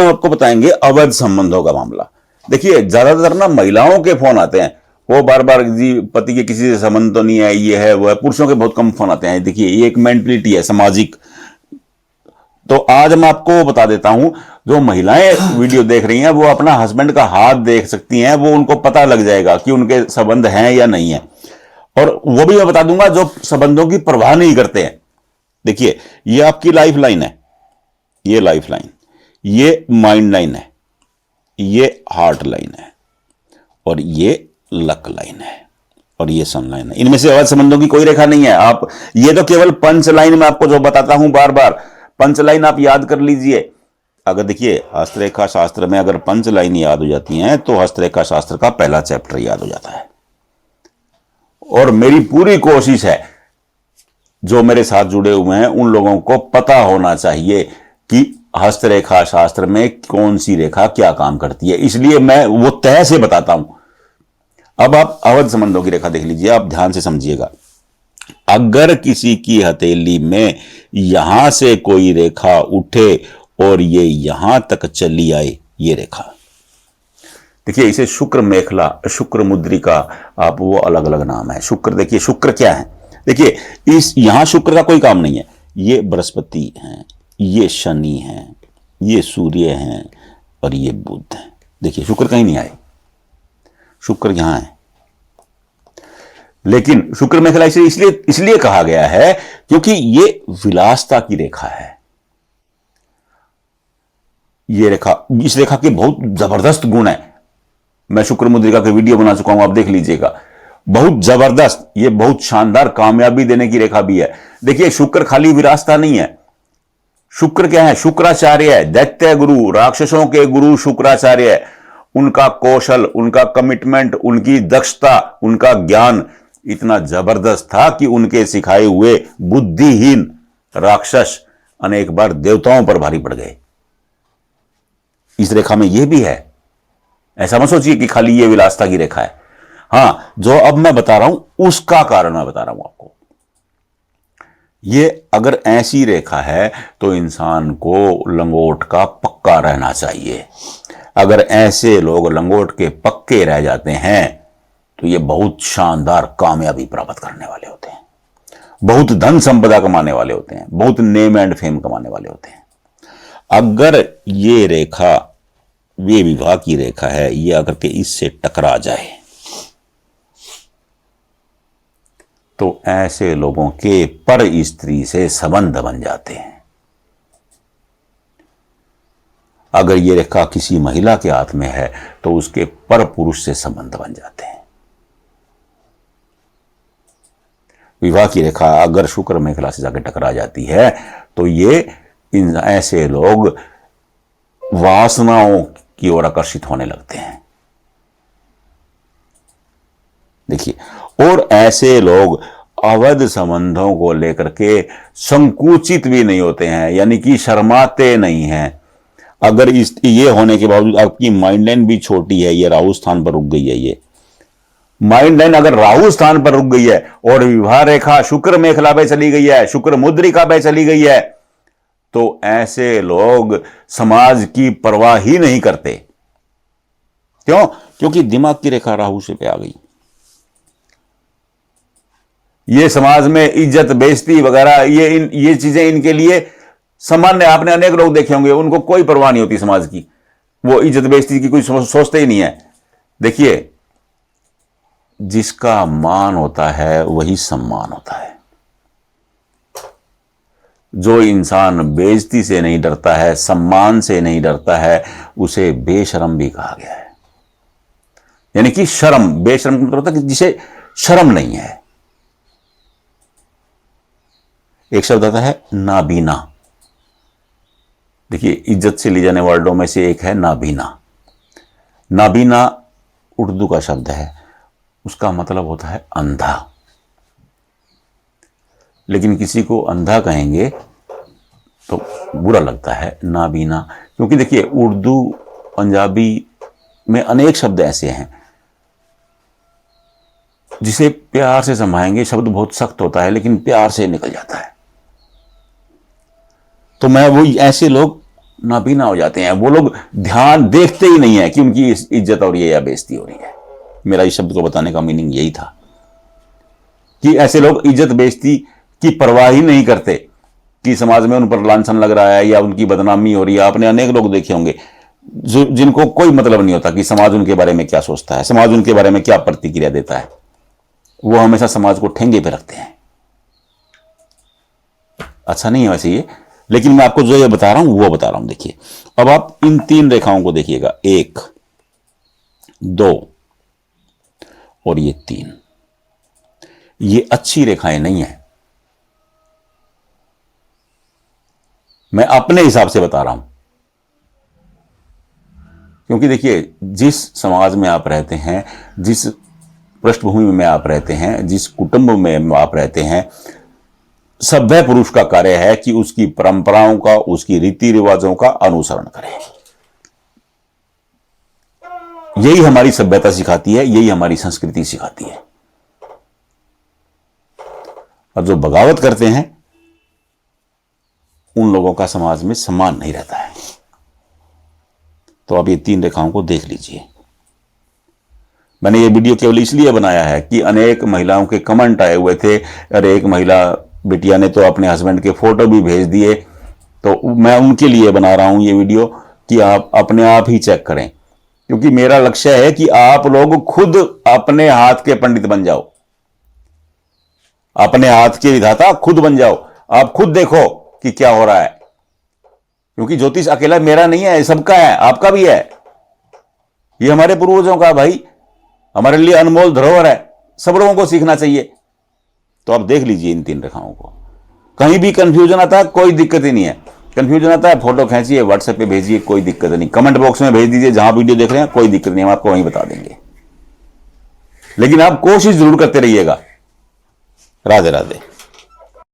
हम आपको बताएंगे अवैध संबंधों का मामला। देखिए ज्यादातर ना महिलाओं के फोन आते हैं, वो बार बार जी पति के किसी से संबंध तो नहीं है, ये है वो है। पुरुषों के बहुत कम फोन आते हैं। देखिए ये एक मेंटलिटी है सामाजिक। तो आज मैं आपको बता देता हूं, जो महिलाएं वीडियो देख रही हैं वो अपना हस्बैंड का हाथ देख सकती हैं, वो उनको पता लग जाएगा कि उनके संबंध हैं या नहीं है। और वो भी मैं बता दूंगा जो संबंधों की परवाह नहीं करते हैं। देखिए ये आपकी लाइफ लाइन है, ये लाइफ लाइन, ये माइंड लाइन है, ये हार्ट लाइन है, और ये लक लाइन है, और ये सन लाइन है। इनमें से अवैध संबंधों की कोई रेखा नहीं है। आप ये तो केवल पंच लाइन में आपको जो बताता हूं बार बार, पंच लाइन आप याद कर लीजिए। अगर देखिए हस्तरेखा शास्त्र में अगर पंच लाइन याद हो जाती हैं तो हस्तरेखा शास्त्र का पहला चैप्टर याद हो जाता है। और मेरी पूरी कोशिश है, जो मेरे साथ जुड़े हुए हैं उन लोगों को पता होना चाहिए कि हस्तरेखा शास्त्र में कौन सी रेखा क्या काम करती है, इसलिए मैं वो तय से बताता हूं। अब आप अवैध संबंधों की रेखा देख लीजिए, आप ध्यान से समझिएगा। अगर किसी की हथेली में यहां से कोई रेखा उठे और ये यहां तक चली आए, ये रेखा, देखिए इसे शुक्र मेखला, शुक्र मुद्रिका, आप वो अलग अलग नाम है। शुक्र, देखिए शुक्र क्या है, देखिए इस यहां शुक्र का कोई काम नहीं है। ये बृहस्पति हैं, ये शनि हैं, ये सूर्य हैं, और ये बुध हैं। देखिए शुक्र कहीं नहीं आए, शुक्र यहां है। लेकिन शुक्र मेखला इसे इसलिए कहा गया है क्योंकि ये विलासता की रेखा है। ये रेखा, इस रेखा के बहुत जबरदस्त गुण है। मैं शुक्र मुद्रिका के वीडियो बना चुका हूं, आप देख लीजिएगा। बहुत जबरदस्त, ये बहुत शानदार कामयाबी देने की रेखा भी है। देखिए शुक्र खाली विरासता नहीं है। शुक्र क्या है, शुक्राचार्य है, दैत्य गुरु, राक्षसों के गुरु शुक्राचार्य है। उनका कौशल, उनका कमिटमेंट, उनकी दक्षता, उनका ज्ञान इतना जबरदस्त था कि उनके सिखाए हुए बुद्धिहीन राक्षस अनेक बार देवताओं पर भारी पड़ गए। इस रेखा में यह भी है। ऐसा मत सोचिए कि खाली ये विलासता की रेखा है। हां, जो अब मैं बता रहा हूं उसका कारण मैं बता रहा हूं आपको। ये अगर ऐसी रेखा है तो इंसान को लंगोट का पक्का रहना चाहिए। अगर ऐसे लोग लंगोट के पक्के रह जाते हैं तो ये बहुत शानदार कामयाबी प्राप्त करने वाले होते हैं, बहुत धन संपदा कमाने वाले होते हैं, बहुत नेम एंड फेम कमाने वाले होते हैं। अगर ये रेखा, ये विवाह की रेखा है, ये अगर के इससे टकरा जाए तो ऐसे लोगों के पर स्त्री से संबंध बन जाते हैं। अगर ये रेखा किसी महिला के हाथ में है तो उसके पर पुरुष से संबंध बन जाते हैं। विवाह की रेखा अगर शुक्र मेखला से जाकर टकरा जाती है तो ये ऐसे लोग वासनाओं की ओर आकर्षित होने लगते हैं। देखिए, और ऐसे लोग अवैध संबंधों को लेकर के संकुचित भी नहीं होते हैं, यानी कि शर्माते नहीं हैं। अगर ये होने के बावजूद आपकी माइंड लाइन भी छोटी है, ये राहु स्थान पर रुक गई है, ये माइंड लाइन अगर राहु स्थान पर रुक गई है और विवाह रेखा शुक्र मेखला पे चली गई है, शुक्र मुद्रिका पे चली गई है, तो ऐसे लोग समाज की परवाह ही नहीं करते। क्यों? क्योंकि दिमाग की रेखा राहु से पे आ गई। ये समाज में इज्जत बेइज्जती वगैरह ये चीजें इनके लिए सामान्य। आपने अनेक लोग देखे होंगे, उनको कोई परवाह नहीं होती समाज की, वो इज्जत बेइज्जती की कोई सोचते ही नहीं है। देखिए, जिसका मान होता है वही सम्मान होता है। जो इंसान बेइज्जती से नहीं डरता है, सम्मान से नहीं डरता है, उसे बेशरम भी कहा गया है। यानी कि शर्म, बेशरम का मतलब होता है कि जिसे शर्म नहीं है। एक शब्द आता है नाबीना। देखिए, इज्जत से ली जाने वर्डों में से एक है नाबीना। नाबीना उर्दू का शब्द है, उसका मतलब होता है अंधा। लेकिन किसी को अंधा कहेंगे तो बुरा लगता है, नाबीना। क्योंकि देखिए, उर्दू पंजाबी में अनेक शब्द ऐसे हैं जिसे प्यार से समझाएंगे। शब्द बहुत सख्त होता है लेकिन प्यार से निकल जाता है। तो मैं वो ऐसे लोग नाबीना हो जाते हैं। वो लोग ध्यान देखते ही नहीं है कि उनकी इज्जत हो रही है या बेइज्जती हो रही है। मेरा इस शब्द को बताने का मीनिंग यही था कि ऐसे लोग इज्जत बेइज्जती की परवाह ही नहीं करते कि समाज में उन पर लांछन लग रहा है या उनकी बदनामी हो रही है। आपने अनेक लोग देखे होंगे जिनको कोई मतलब नहीं होता कि समाज उनके बारे में क्या सोचता है, समाज उनके बारे में क्या प्रतिक्रिया देता है। वो हमेशा समाज को ठेंगे पे रखते हैं। अच्छा नहीं है वैसे ये, लेकिन मैं आपको जो ये बता रहा हूं वो बता रहा हूं। देखिए, अब आप इन 3 रेखाओं को देखिएगा, 1, 2 और ये 3। ये अच्छी रेखाएं नहीं है, मैं अपने हिसाब से बता रहा हूं। क्योंकि देखिए, जिस समाज में आप रहते हैं, जिस पृष्ठभूमि में आप रहते हैं, जिस कुटुंब में आप रहते हैं, सभ्य पुरुष का कार्य है कि उसकी परंपराओं का, उसकी रीति रिवाजों का अनुसरण करें। यही हमारी सभ्यता सिखाती है, यही हमारी संस्कृति सिखाती है। और जो बगावत करते हैं उन लोगों का समाज में सम्मान नहीं रहता है। तो आप ये 3 रेखाओं को देख लीजिए। मैंने ये वीडियो केवल इसलिए बनाया है कि अनेक महिलाओं के कमेंट आए हुए थे। अरे एक महिला बिटिया ने तो अपने हस्बैंड के फोटो भी भेज दिए। तो मैं उनके लिए बना रहा हूं ये वीडियो कि आप अपने आप ही चेक करें, क्योंकि मेरा लक्ष्य है कि आप लोग खुद अपने हाथ के पंडित बन जाओ, अपने हाथ के विधाता खुद बन जाओ। आप खुद देखो कि क्या हो रहा है, क्योंकि ज्योतिष अकेला मेरा नहीं है, सबका है, आपका भी है। ये हमारे पूर्वजों का भाई, हमारे लिए अनमोल धरोहर है, सब लोगों को सीखना चाहिए। तो आप देख लीजिए इन 3 रेखाओं को। कहीं भी कंफ्यूजन आता है कोई दिक्कत ही नहीं है। कंफ्यूजन आता है फोटो खींचिए, व्हाट्सएप पे भेजिए, कोई दिक्कत नहीं। कमेंट बॉक्स में भेज दीजिए जहां वीडियो देख रहे हैं, कोई दिक्कत नहीं, हम आपको वहीं बता देंगे। लेकिन आप कोशिश जरूर करते रहिएगा। राधे राधे।